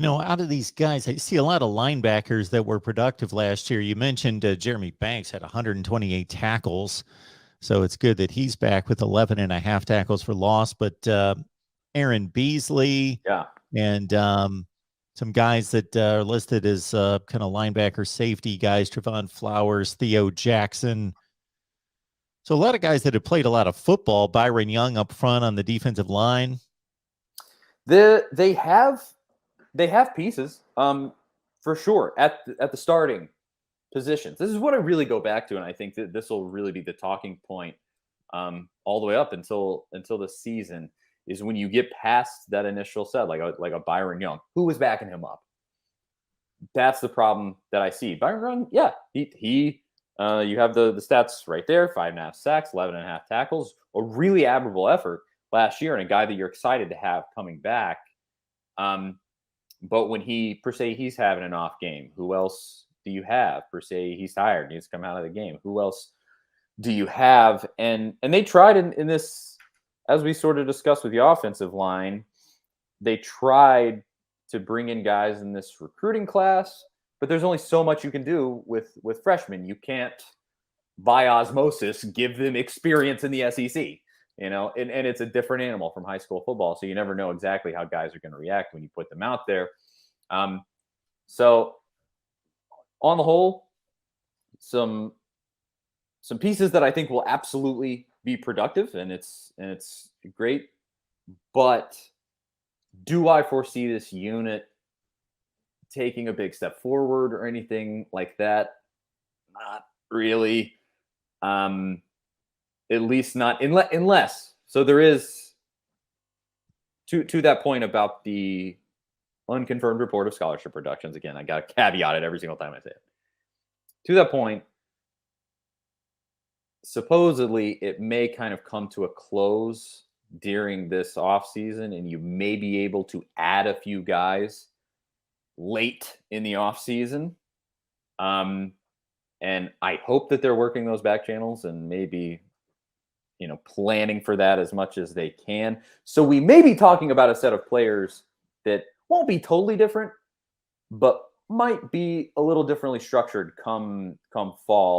Out of these guys, I see a lot of linebackers that were productive last year. You mentioned Jeremy Banks had 128 tackles, so it's good that he's back with 11 and a half tackles for loss. But Aaron Beasley Yeah. and some guys that are listed as kind of linebacker safety guys, Trevon Flowers, Theo Jackson. So a lot of guys that have played a lot of football. Byron Young up front on the defensive line. They have pieces, for sure at the starting positions. This is what I really go back to, and I think that this will really be the talking point all the way up until the season, is when you get past that initial set, like a Byron Young, who was backing him up. That's the problem that I see. Byron Young, yeah, he you have the stats right there: 5.5 sacks, 11.5 tackles, a really admirable effort last year, and a guy that you're excited to have coming back. But when per se, he's having an off game, who else do you have? Per se, he's tired, needs to come out of the game. Who else do you have? And they tried in this, as we sort of discussed with the offensive line, they tried to bring in guys in this recruiting class, but there's only so much you can do with freshmen. You can't, by osmosis, give them experience in the SEC. And it's a different animal from high school football. So you never know exactly how guys are going to react when you put them out there. So on the whole, some pieces that I think will absolutely be productive, and it's great. But do I foresee this unit taking a big step forward or anything like that? Not really. At least not unless. So there is, to that point about the unconfirmed report of scholarship reductions. Again, I got to caveat it every single time I say it. To that point, supposedly it may kind of come to a close during this offseason, and you may be able to add a few guys late in the offseason. And I hope that they're working those back channels and maybe planning for that as much as they can. So we may be talking about a set of players that won't be totally different, but might be a little differently structured come fall.